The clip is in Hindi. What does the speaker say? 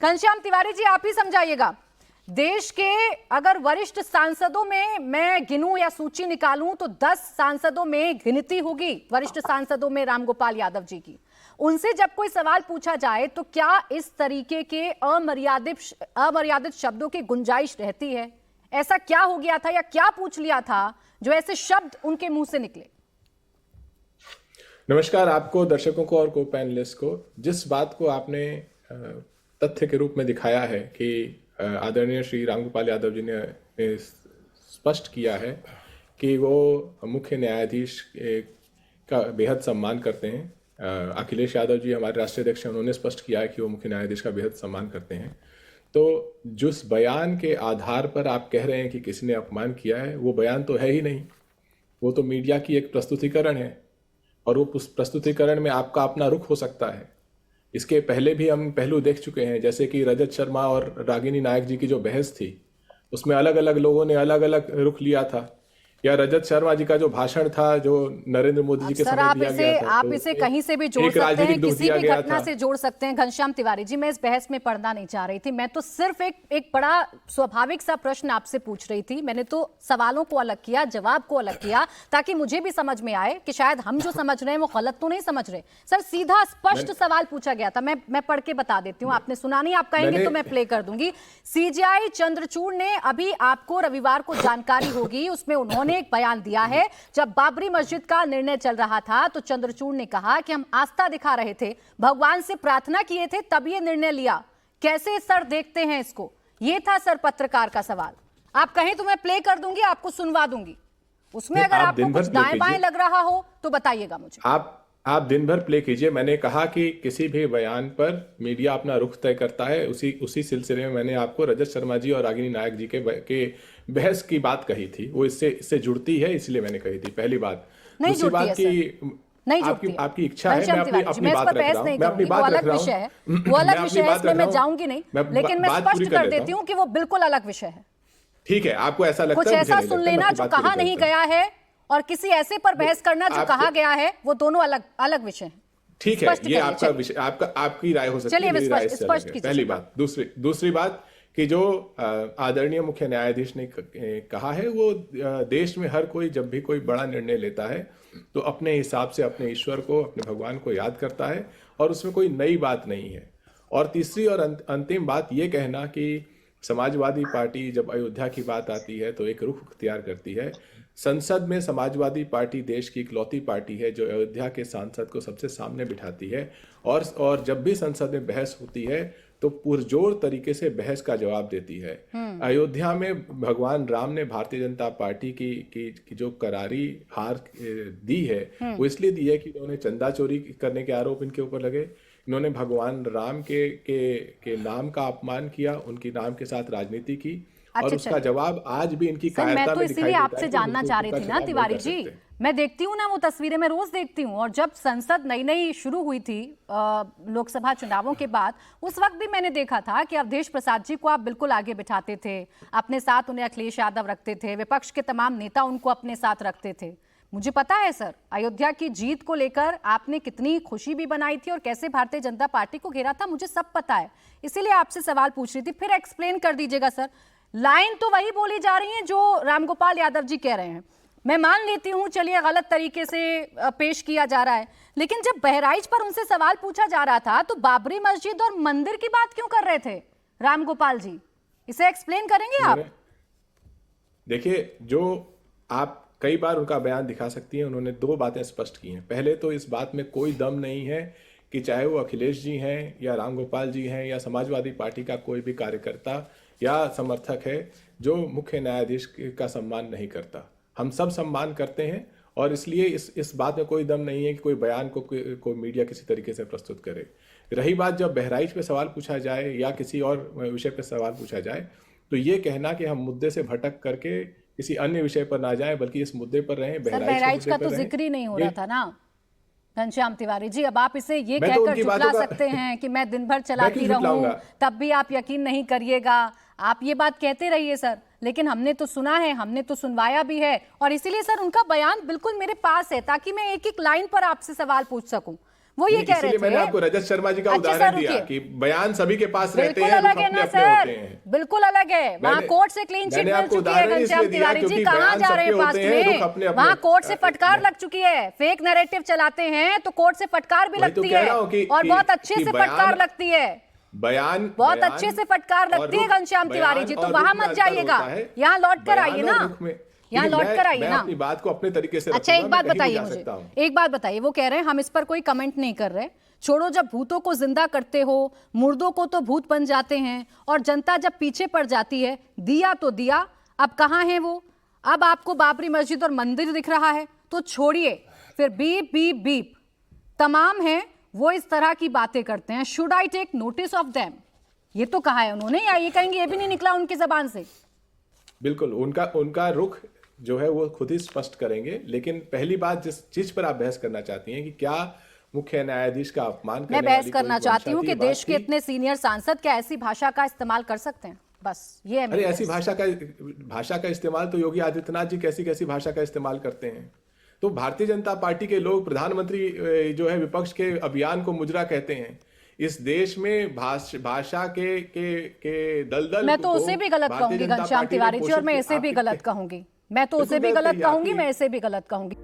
घनश्याम तिवारी जी, आप ही समझाइएगा। देश के अगर वरिष्ठ सांसदों में मैं गिनूं या सूची निकालूं तो 10 सांसदों में गिनती होगी वरिष्ठ सांसदों में रामगोपाल यादव जी की। उनसे जब कोई सवाल पूछा जाए तो क्या इस तरीके के अमर्यादित शब्दों की गुंजाइश रहती है? ऐसा क्या हो गया था या क्या पूछ लिया था जो ऐसे शब्द उनके मुंह से निकले? नमस्कार आपको, दर्शकों को और को पैनलिस्ट को। जिस बात को आपने तथ्य के रूप में दिखाया है कि आदरणीय श्री रामगोपाल यादव जी ने स्पष्ट किया है कि वो मुख्य न्यायाधीश का बेहद सम्मान करते हैं। अखिलेश यादव जी हमारे राष्ट्रीय अध्यक्ष हैं, उन्होंने स्पष्ट किया है कि वो मुख्य न्यायाधीश का बेहद सम्मान करते हैं। तो जिस बयान के आधार पर आप कह रहे हैं कि किसी ने अपमान किया है, वो बयान तो है ही नहीं, वो तो मीडिया की एक प्रस्तुतिकरण है और वो प्रस्तुतिकरण में आपका अपना रुख हो सकता है। इसके पहले भी हम पहलू देख चुके हैं, जैसे कि रजत शर्मा और रागिनी नायक जी की जो बहस थी, उसमें अलग अलग लोगों ने अलग अलग रुख लिया था। या रजत शर्मा जी का जो भाषण था, जो नरेंद्र मोदी जी के समय दिया गया था, आप इसे कहीं से भी जोड़ सकते हैं, किसी भी घटना से जोड़ सकते हैं। घनश्याम तिवारी जी, मैं इस बहस में पड़ना नहीं चाह रही थी, मैं तो सिर्फ एक बड़ा स्वाभाविक सा प्रश्न आपसे पूछ रही थी। मैंने तो सवालों को अलग किया, जवाब को अलग किया, ताकि मुझे भी समझ में आए कि शायद हम जो समझ रहे हैं वो गलत तो नहीं समझ रहे। सर, सीधा स्पष्ट सवाल पूछा गया था, मैं पढ़ के बता देती हूँ, आपने सुना नहीं, आप कहेंगे तो मैं प्ले कर दूंगी। सीजेआई चंद्रचूड़ ने, अभी आपको रविवार को जानकारी होगी, उसमें उन्होंने एक बयान दिया है। जब बाबरी मस्जिद का निर्णय चल रहा था तो चंद्रचूड़ ने कहा कि हम आस्था दिखा रहे थे, भगवान से प्रार्थना किए थे, तब ये निर्णय लिया। कैसे सर देखते हैं इसको? ये था सर पत्रकार का सवाल। आप कहें तो मैं प्ले कर दूंगी, आपको सुनवा दूंगी। उसमें अगर आपको कुछ दाएं बाएं लग रहा हो तो बताइएगा मुझे। आप दिन भर प्ले कीजिए। मैंने कहा कि किसी भी बयान पर मीडिया अपना रुख तय करता है। उसी सिलसिले में मैंने आपको रजत शर्मा जी और रागिनी नायक जी के बहस की बात कही थी, वो इससे जुड़ती है, इसलिए मैंने कही थी। पहली बात। दूसरी बात की नहीं, आपकी इच्छा है, मैं अपनी बात रख रहा हूं, मैं अपनी बात रख रहा हूं, वो अलग विषय है, इसमें मैं जाऊंगी नहीं, लेकिन मैं स्पष्ट कर देती हूँ कि वो बिल्कुल अलग विषय है। ठीक है, आपको ऐसा लगता है, कुछ ऐसा सुन लेना जो कहा नहीं गया है और किसी ऐसे पर बहस करना जो कहा गया है, वो दोनों अलग अलग विषय हैं। ठीक है, ये आपका विषय, आपकी राय हो सकती है, मेरी राय से अलग है। पहली बात। दूसरी बात कि जो आदरणीय मुख्य न्यायाधीश ने कहा है, वो देश में हर कोई जब भी कोई बड़ा निर्णय लेता है तो अपने हिसाब से अपने ईश्वर को, अपने भगवान को याद करता है और उसमें कोई नई बात नहीं है। और तीसरी और अंतिम बात ये कहना कि समाजवादी पार्टी जब अयोध्या की बात आती है तो एक रुख इख्तियार करती है। संसद में समाजवादी पार्टी देश की इकलौती पार्टी है जो अयोध्या के सांसद को सबसे सामने बिठाती है और जब भी संसद में बहस होती है तो पुरजोर तरीके से बहस का जवाब देती है। अयोध्या में भगवान राम ने भारतीय जनता पार्टी की जो करारी हार दी है, वो इसलिए दी है कि उन्होंने चंदा चोरी करने के आरोप इनके ऊपर लगे, इन्होंने भगवान राम के नाम का अपमान किया, उनके नाम के साथ राजनीति की। और उसका जवाब आज भी इनकी कायरता में दिखाई देता है। इसीलिए आपसे जानना चाह रही थी ना तिवारी जी, मैं देखती हूँ ना वो तस्वीरें, मैं रोज देखती हूँ। और जब संसद नई शुरू हुई थी लोकसभा चुनावों के बाद, उस वक्त भी मैंने देखा था कि अवधेश प्रसाद जी को आप बिल्कुल आगे बिठाते थे, अपने साथ उन्हें अखिलेश यादव रखते थे, विपक्ष के तमाम नेता उनको अपने साथ रखते थे। मुझे पता है सर, अयोध्या की जीत को लेकर आपने कितनी खुशी भी बनाई थी और कैसे भारतीय जनता पार्टी को घेरा था, मुझे सब पता है। इसीलिए आपसे सवाल पूछ रही थी, फिर एक्सप्लेन कर दीजिएगा सर। लाइन तो वही बोली जा रही है जो रामगोपाल यादव जी कह रहे हैं। मैं मान लेती हूं, चलिए गलत तरीके से पेश किया जा रहा है, लेकिन जब बहराइच पर उनसे सवाल पूछा जा रहा था तो बाबरी मस्जिद और मंदिर की बात क्यों कर रहे थे रामगोपाल जी? इसे एक्सप्लेन करेंगे आप? देखिए, जो आप कई बार उनका बयान दिखा सकती हैं, उन्होंने 2 बातें स्पष्ट की हैं। पहले तो इस बात में कोई दम नहीं है कि चाहे वो अखिलेश जी हैं या रामगोपाल जी हैं या समाजवादी पार्टी का कोई भी कार्यकर्ता या समर्थक है जो मुख्य न्यायाधीश का सम्मान नहीं करता। हम सब सम्मान करते हैं और इसलिए इस बात में कोई दम नहीं है कि कोई बयान को मीडिया किसी तरीके से प्रस्तुत करे। रही बात जब बहराइच पे सवाल पूछा जाए या किसी और विषय पे सवाल पूछा जाए, तो ये कहना कि हम मुद्दे से भटक करके किसी अन्य विषय पर ना जाए बल्कि इस मुद्दे पर रहें, बहराइच का तो जिक्र ही नहीं हो रहा था ना घनश्याम तिवारी जी। अब आप इसे ये कहकर झुठला सकते हैं कि मैं दिन भर चलाती रहूं, तब भी आप यकीन नहीं करिएगा। आप ये बात कहते रहिए सर, लेकिन हमने तो सुना है, हमने तो सुनवाया भी है, और इसीलिए सर उनका बयान बिल्कुल मेरे पास है ताकि मैं एक एक लाइन पर आपसे सवाल पूछ सकूं। वो ये कह रहे थे। मैंने आपको रजत शर्मा जी का उदाहरण दिया कि बयान सभी के पास रहते हैं, अलग है ना सर, बिल्कुल अलग है। वहाँ कोर्ट से क्लीन चिट मिल चुकी है घनश्याम तिवारी जी, कहाँ जा रहे हैं पास्ट में? वहाँ कोर्ट से फटकार लग चुकी है। फेक नैरेटिव चलाते हैं तो कोर्ट से फटकार भी लगती है, और बहुत अच्छे से फटकार लगती है। बयान बहुत अच्छे से फटकार लगती है घनश्याम तिवारी जी, तो वहां मत जाइएगा, यहाँ लौट कर आइए ना, यहाँ लौट कर आइए ना। अपनी बात को अपने तरीके से अच्छा, एक बात बताइए मुझे, एक बात बताइए। वो कह रहे हैं हम इस पर कोई कमेंट नहीं कर रहे, छोड़ो, जब भूतों को जिंदा करते हो, मुर्दों को तो भूत बन जाते हैं, और जनता जब पीछे पड़ जाती है, दिया तो दिया, अब कहाँ है वो? अब आपको बाबरी मस्जिद और मंदिर दिख रहा है तो छोड़िए, फिर बीप बीप बीप तमाम है वो इस तरह की बातें करते हैं। Should I take notice of them? ये तो कहा है उन्होंने, या ये कहेंगे, ये भी नहीं निकला उनकी जबान से। बिल्कुल, उनका रुख जो है वो खुद ही स्पष्ट करेंगे। लेकिन पहली बात जिस चीज पर आप बहस करना चाहती हैं कि क्या मुख्य न्यायाधीश का अपमान करने मैं बहस करना चाहती हूँ कि देश के इतने सीनियर सांसद क्या ऐसी भाषा का इस्तेमाल कर सकते हैं? बस ये है। अरे ऐसी भाषा का इस्तेमाल तो योगी आदित्यनाथ जी कैसी कैसी भाषा का इस्तेमाल करते हैं। तो भारतीय जनता पार्टी के लोग प्रधानमंत्री जो है विपक्ष के अभियान को मुजरा कहते हैं। इस देश में भाषा के दलदल, मैं तो उसे भी गलत कहूंगी घनश्याम तिवारी जी, और मैं इसे भी गलत कहूंगी, मैं तो उसे भी गलत कहूंगी, मैं इसे भी गलत कहूंगी।